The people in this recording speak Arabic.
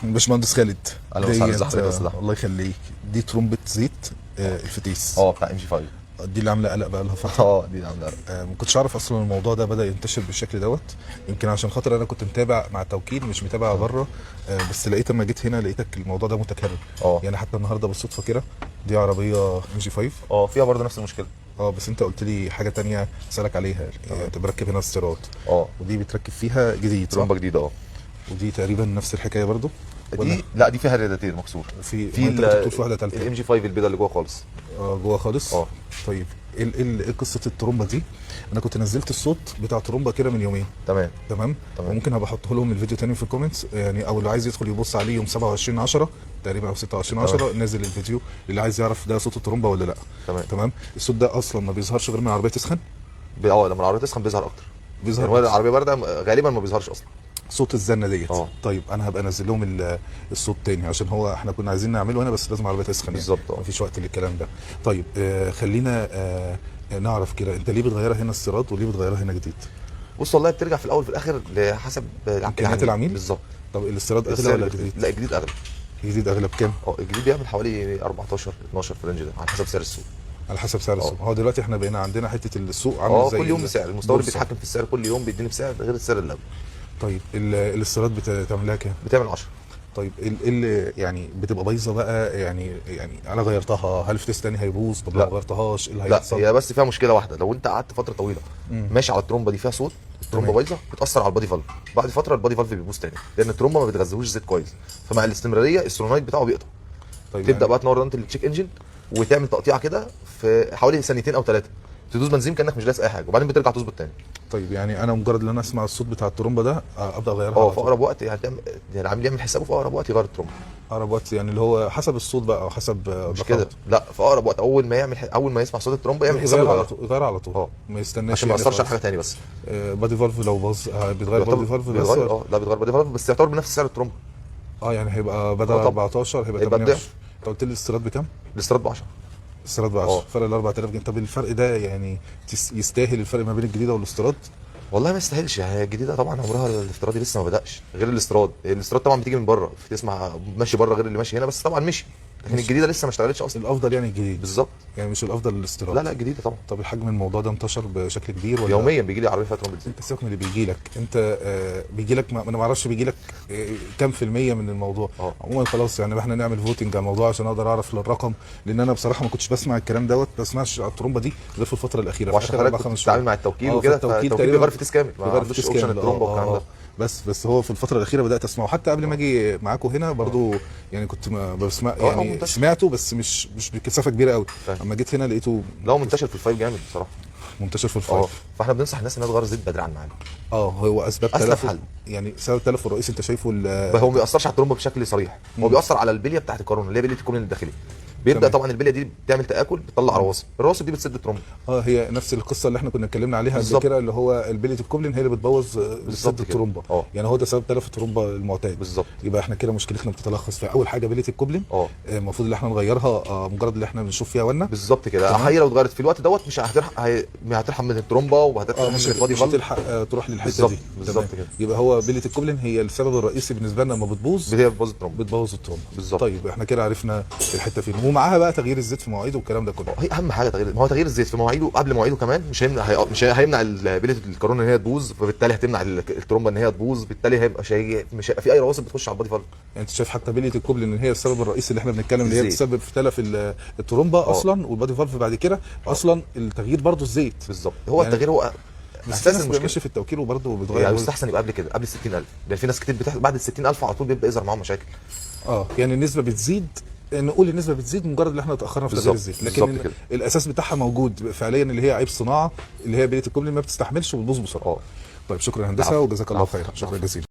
باشمهندس خالد، اهلا وسهلا، ازي ديت حضرتك يا استاذ احمد؟ الله يخليك. دي ترومبة زيت الفتيس. بتاع ام جي 5. دي اللي عامله قلق بقى لها فتره. دي اللي عامله. ما كنتش اعرف اصلا الموضوع ده بدا ينتشر بالشكل دوت. يمكن عشان خاطر انا كنت متابع مع التوكيل مش متابع بره. بس لقيت لما جيت هنا لقيتك الموضوع ده متكرر. يعني حتى النهارده بالصدفه كده دي عربيه ام جي 5. فيها برضه نفس المشكله. بس انت قلت لي حاجه تانية اسالك عليها. انت بركب هنا استيراد. ودي بتركب فيها جديد، ترومبه جديده. ودي تقريبا نفس الحكايه برضو. لا دي فيها رادياتير مكسور. في انت كنت بتقول في واحده ثالثه الام جي 5 البيضه اللي جوه خالص. جوه خالص. طيب ايه قصه الترومبه دي؟ انا كنت نزلت الصوت بتاع ترومبه كده من يومين. تمام. وممكن هبقى احطه لهم الفيديو تاني في الكومنتس، يعني او اللي عايز يدخل يبص عليه يوم 27/10 تقريبا او 26/10 نازل الفيديو اللي عايز يعرف ده صوت الترومبه ولا لا. تمام. الصوت ده اصلا ما بيظهرش غير من العربيه تسخن. لما العربيه تسخن بيظهر اكتر. يعني العربيه بارده غالبا ما بيظهرش اصلا صوت الزنه ديت. طيب انا هبقى انزل لهم الصوت تاني عشان هو احنا كنا عايزين نعمله هنا بس لازم العربيه تسخن بالظبط. مفيش وقت للكلام ده. طيب خلينا نعرف كده انت ليه بتغيرها هنا استيراد وليه بتغيرها هنا جديد؟ بص والله بترجع في الاول وفي الاخر لحسب امكانيات العميل بالظبط. طب الاستيراد اغلى ولا الجديد؟ لا الجديد اغلى. الجديد اغلى بكام؟ الجديد بيعمل حوالي 14 12 في الرينج ده على حسب سعر السوق. على حسب سعر السوق. هو دلوقتي احنا بقينا عندنا حته السوق عامل زي كل يوم بسعر، المستورد بيتحكم في السعر كل يوم بيديني بسعر غير السعر اللي قبله. طيب الاستيراد بتعمل لها كام؟ بتعمل 10. طيب اللي يعني بتبقى بايظه بقى، يعني انا غيرتها هل فتيس تاني هيبوظ؟ طب لو ما غيرتهاش ايه اللي هيحصل؟ لا هي بس فيها مشكله واحده، لو انت قعدت فتره طويله ماشي على الترومبه دي فيها صوت، الترومبه بايظه بتاثر على البادي فالف، بعد فتره البادي فالف بيبوظ تاني لان الترومبه ما بتغذيهوش زيت كويس، فمع الاستمراريه السولونايد بتاعه بيقطع. طيب تبدا بقى تنور انت التشيك انجن وتعمل تقطيعه كده في حوالي سنتين او 3، تدوس بنزين كانك مش لاسق اي حاجه وبعدين بترجع تظبط تاني. طيب يعني انا مجرد ان انا اسمع الصوت بتاع الترومبه ده ابدا اغيرها في اقرب وقت يعني العميل يعمل حسابه في اقرب وقت يغير الترومبه. اقرب وقت يعني اللي هو حسب الصوت بقى او حسب مش كده، لا في اقرب وقت اول ما يسمع صوت الترومبه يعمل حسابه يغير على طول. ما يستناش عشان ما ياثرش على حاجه ثانيه. بس بادي فالف لو باظ بيتغير بادي فالف بس لا بيتغير بادي فالف بس يعتبر بنفس سعر الترومبه. يعني هيبقى بدل 14 هيبقى 8. انت قلت لي الاستيراد بكام؟ الاستيراد ب 10. الاستيراد ب 10 فرق ال 4000 جنيه. طب الفرق ده يعني يستاهل الفرق ما بين الجديده والاستيراد؟ والله ما يستاهلش. يعني الجديده طبعا عمرها الافتراضي لسه ما بداش غير الاستيراد طبعا بتيجي من بره تسمع ماشي بره غير اللي ماشي هنا بس طبعا مشي، لكن الجديده لسه ما اشتغلتش اصلا. الافضل يعني الجديد بالظبط، يعني مش الافضل الاستيراد. لا الجديده طبعا. طب الحجم الموضوع ده انتشر بشكل كبير ولا يوميا بيجي لي عربيه فيها ترومبه زيت؟ انت سيبك من اللي بيجي لك، انت بيجي لك انا ما اعرفش بيجي لك كام في الميه من الموضوع. عموما خلاص يعني احنا نعمل فوتنج على الموضوع عشان اقدر اعرف الرقم، لان انا بصراحه ما كنتش بسمع الكلام دوت، ما بسمعش على الترومبه دي غير في الفتره الاخيره. وعشان حضرتك بتتعامل مع التوكيل وكده فالتوكيل بيغير في تيس كامل ما عندوش اوبشن الترومبه والكلام ده. بس هو في الفتره الاخيره بدات اسمعه حتى قبل ما اجي معاكم هنا برضو. يعني كنت بسمع يعني سمعته بس مش بكثافه كبيره قوي. اما جيت هنا لقيته لا منتشر في الفايف جامد بصراحه. منتشر في الفايف. فاحنا بننصح الناس انها تغير زيت بدري عن معانا. هو اسباب تلف يعني سبب التلف الرئيسي انت شايفه هو ما بيأثرش على الترومبه بشكل صريح، هو بيأثر على البليه بتاعت القارون اللي هي بليه الكولين الداخلي. بيبدا طبعا البليه دي بتعمل تاكل بتطلع رواسب، الرواسب دي بتسد الترومبه. هي نفس القصه اللي احنا كنا اتكلمنا عليها قبل كده، اللي هو البليه الكوبلين هي اللي بتبوظ بتسد الترومبه. يعني هو ده سبب تلف الترومبه المعتاد. بالظبط. يبقى احنا كده مشكلتنا بتتلخص في اول حاجه بليه الكوبلين. المفروض ان احنا نغيرها مجرد ان احنا بنشوف فيها ونه. بالظبط كده. هي لو اتغيرت في الوقت دوت مش هترحم من الترومبه وهترحم من البادي فالف، مش هتلحق تروح للحته دي. بالظبط كده. يبقى هو بليه الكوبلين هي السبب الرئيسي بالنسبه لنا لما بتبوظ. هي بتبوظ الترومبه. بالظبط. طيب احنا كده عرفنا الحته فين، ومعاها بقى تغيير الزيت في مواعيده والكلام ده كله. هي اهم حاجه تغيير، ما هو تغيير الزيت في مواعيده قبل مواعيده كمان مش هيمنع بليه القارون ان هي تبوظ، فبالتالي هتمنع الترومبه ان هي تبوظ، بالتالي مش هيبقى في اي رواسب بتخش على البادي فالف. يعني انت شايف حتى بليه الكوبلين ان هي السبب الرئيسي اللي احنا بنتكلم اللي هي بتسبب في تلف الترومبه اصلا والبادي فالف بعد كده اصلا التغيير برضو الزيت. بالظبط. هو يعني التغيير هو اساس المشكله ماشي في التوكيل وبرضه بيتغير. يعني يستحسن يبقى قبل كده قبل 60000 لان في ناس كتير بعد ال 60000 على طول بيبدا يظهر معاهم مشاكل. يعني النسبه بتزيد، نقول النسبه بتزيد مجرد ان احنا اتاخرنا في تغيير الزيت، لكن الاساس بتاعها موجود فعليا اللي هي عيب صناعه اللي هي بليه الكوبلين ما بتستحملش وبتبوظ بسرعه. طيب شكرا يا هندسه وجزاك الله خير. شكرا جزيلا.